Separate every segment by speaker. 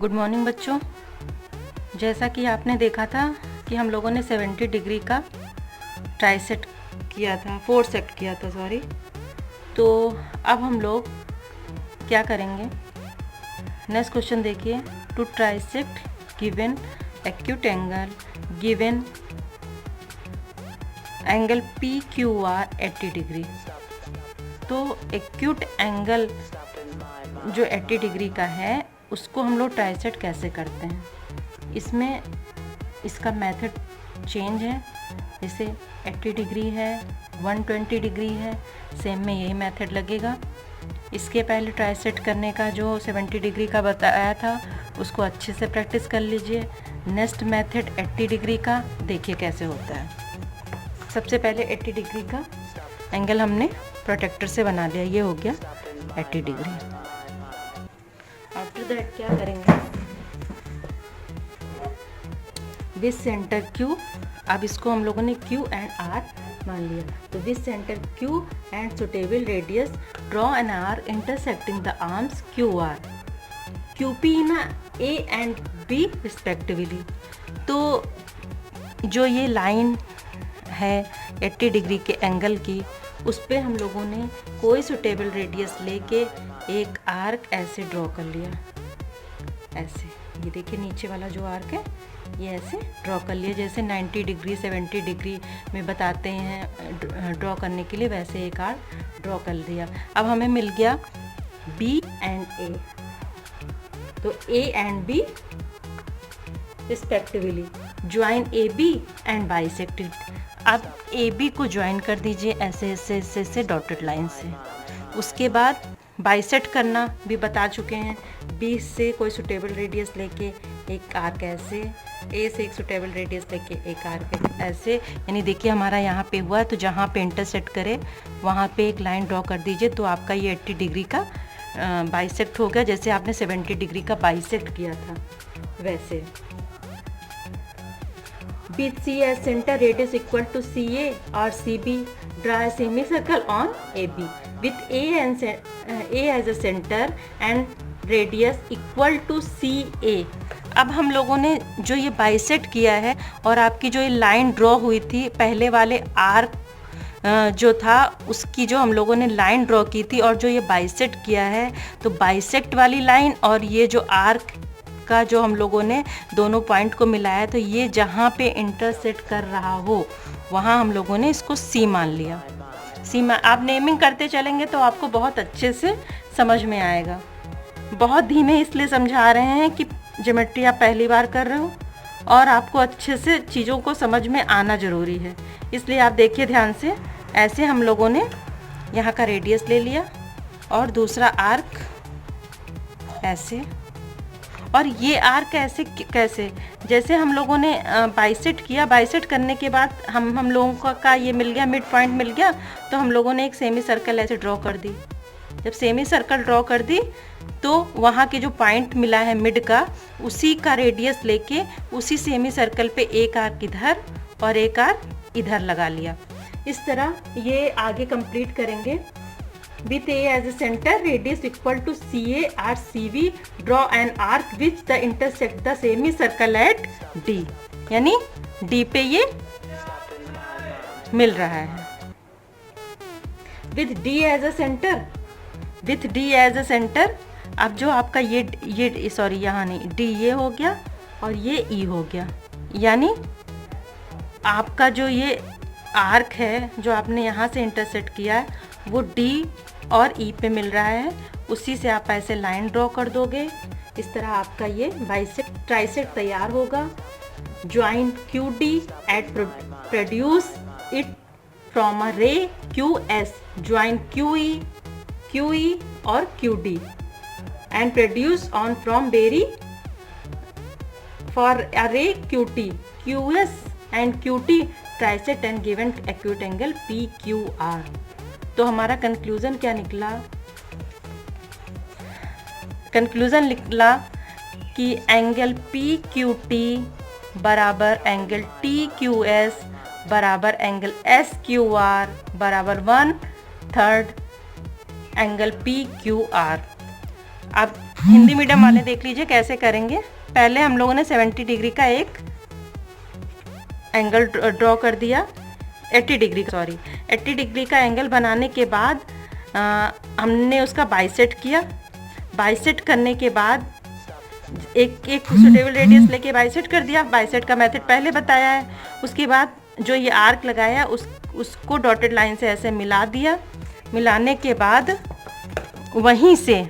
Speaker 1: Good morning बच्चों। जैसा कि आपने देखा था कि हम लोगों ने 70 डिग्री का ट्राइसेट किया था, फोरसेट किया था सॉरी। तो अब हम लोग क्या करेंगे, नेक्स्ट क्वेश्चन देखिए। To trisect given acute angle given angle P Q R 80 degree. तो एक्यूट एंगल जो 80 डिग्री का है उसको हम लोग ट्राइसेट कैसे करते हैं। इसमें इसका मेथड चेंज है। जैसे 80 डिग्री है, 120 डिग्री है, सेम में यही मेथड लगेगा। इसके पहले ट्राइसेट करने का जो 70 डिग्री का बताया था उसको अच्छे से प्रैक्टिस कर लीजिए। नेक्स्ट मेथड 80 डिग्री का देखिए कैसे होता है। सबसे पहले 80 डिग्री का एंगल हमने प्रोटेक्टर से बना लिया, ये हो गया 80 डिग्री। आफ्टर दैट क्या करेंगे, विद सेंटर Q, अब इसको हम लोगों ने Q एंड R मान लिया। तो with centre Q and suitable radius draw an arc intersecting the arms QR QP in A and B respectively. तो जो ये लाइन है 80 डिग्री के एंगल की, उस पे हम लोगों ने कोई सुटेबल रेडियस लेके एक आर्क ऐसे ड्रॉ कर लिया। ऐसे ये देखिए नीचे वाला जो आर्क है ये ऐसे ड्रॉ कर लिया, जैसे 90 डिग्री 70 डिग्री में बताते हैं ड्रॉ करने के लिए, वैसे एक आर्क ड्रॉ कर दिया। अब हमें मिल गया B एंड A। तो A and B respectively join AB and bisect it. अब AB को ज्वाइन कर दीजिए ऐसे ऐसे डॉटेड लाइन से। उसके बाद बाइसेक्ट करना भी बता चुके हैं। B से कोई सुटेबल रेडियस लेके एक आर्क ऐसे, A से एक सुटेबल रेडियस लेके एक आर्क ऐसे, यानी देखिए हमारा यहाँ पे हुआ। तो जहाँ पे इंटरसेक्ट करे वहाँ पे एक लाइन ड्रॉ कर दीजिए। तो आपका ये 80 डिग्री का बाइसेक्ट हो गया, जैसे आपने 70 डिग्री का बाइसेक्ट किया था वैसे। With C as center, radius equal to CA or CB, draw a semicircle on AB with A as a center and radius equal to CA। अब हम लोगों ने जो ये बाइसेक्ट किया है और आपकी जो ये लाइन ड्रॉ हुई थी पहले वाले आर्क जो था उसकी जो हम लोगों ने लाइन ड्रॉ की थी, और जो ये बाइसेक्ट किया है, तो बाइसेक्ट वाली लाइन और ये जो आर्क का जो हम लोगों ने दोनों पॉइंट को मिलाया, तो ये जहाँ पे इंटरसेक्ट कर रहा हो वहाँ हम लोगों ने इसको C मान लिया। C आप नेमिंग करते चलेंगे तो आपको बहुत अच्छे से समझ में आएगा। बहुत धीमे इसलिए समझा रहे हैं कि ज्योमेट्री आप पहली बार कर रहे हो और आपको अच्छे से चीज़ों को समझ में आना ज़रूरी है, इसलिए आप देखिए ध्यान से। ऐसे हम लोगों ने यहाँ का रेडियस ले लिया और दूसरा आर्क ऐसे, और ये आर्क ऐसे कैसे, जैसे हम लोगों ने बाइसेक्ट किया। बाइसेक्ट करने के बाद हम लोगों का ये मिल गया, मिड पॉइंट मिल गया। तो हम लोगों ने एक सेमी सर्कल ऐसे ड्रॉ कर दी। जब सेमी सर्कल ड्रॉ कर दी तो वहाँ के जो पॉइंट मिला है मिड का, उसी का रेडियस लेके उसी सेमी सर्कल पे एक आर्क इधर और एक आर्क इधर लगा लिया। इस तरह ये आगे कंप्लीट करेंगे। With A as a center, radius equal to CA or CV, draw an arc which the intersect the semicircle at D। यानी D पे ये मिल रहा है। With D as a center, with D as a center, अब जो आपका ये sorry यहाँ नहीं, D ये हो गया और ये E हो गया, यानी आपका जो ये आर्क है जो आपने यहाँ से इंटरसेक्ट किया है वो D और E पे मिल रहा है। उसी से आप ऐसे लाइन ड्रॉ कर दोगे। इस तरह आपका ये बाइसेक्ट ट्राइसेक्ट तैयार होगा। Join QD at produce it from a ray QS, join QE और QD and produce on from berry for a ray QT, QS and QT trisect and given acute angle PQR। तो हमारा conclusion क्या निकला? Conclusion निकला कि angle PQT बराबर angle TQS बराबर angle SQR बराबर 1/3 एंगल PQR। आप हिंदी मीडियम वाले देख लीजिए कैसे करेंगे। पहले हम लोगों ने 70 डिग्री का एक एंगल ड्रॉ कर दिया, 80 डिग्री का एंगल बनाने के बाद हमने उसका बाइसेक्ट किया। बाइसेक्ट करने के बाद एक सुटेबल रेडियस लेके बाइसेक्ट कर दिया। बाइसेक्ट का मेथड पहले बताया है। उसके बाद जो ये आर्क लगाया उसको डॉटेड लाइन से ऐसे मिला दिया। मिलाने के बाद वहीं से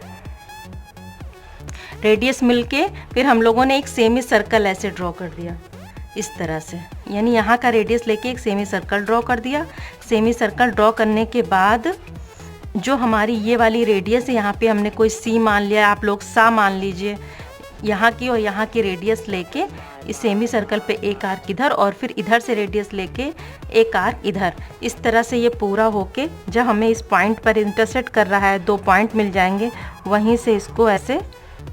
Speaker 1: रेडियस मिलके फिर हम लोगों ने एक सेमी सर्कल ऐसे ड्रॉ कर दिया इस तरह से, यानी यहाँ का रेडियस लेके एक सेमी सर्कल ड्रॉ कर दिया। सेमी सर्कल ड्रॉ करने के बाद जो हमारी ये वाली रेडियस है, यहाँ पे हमने कोई सी मान लिया, आप लोग सा मान लीजिए। यहाँ की और यहाँ की रेडियस लेके इस सेमी सर्कल पे एक आर्क इधर और फिर इधर से रेडियस लेके एक आर्क इधर, इस तरह से ये पूरा होके जब हमें इस पॉइंट पर इंटरसेक्ट कर रहा है, 2 पॉइंट मिल जाएंगे, वहीं से इसको ऐसे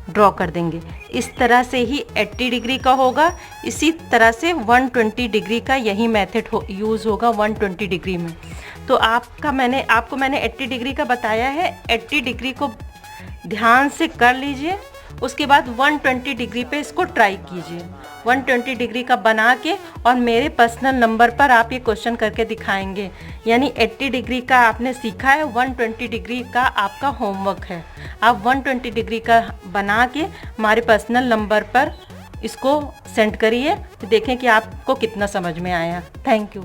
Speaker 1: ड्रॉ कर देंगे। इस तरह से ही 80 डिग्री का होगा। इसी तरह से 120 डिग्री का यही मेथड यूज़ होगा 120 डिग्री में। तो आपको मैंने 80 डिग्री का बताया है। 80 डिग्री को ध्यान से कर लीजिए। उसके बाद 120 डिग्री पे इसको ट्राई कीजिए। 120 डिग्री का बना के और मेरे पर्सनल नंबर पर आप ये क्वेश्चन करके दिखाएंगे। यानी 80 डिग्री का आपने सीखा है, 120 डिग्री का आपका होमवर्क है। आप 120 डिग्री का बना के हमारे पर्सनल नंबर पर इसको सेंड करिए, तो देखें कि आपको कितना समझ में आया। Thank you.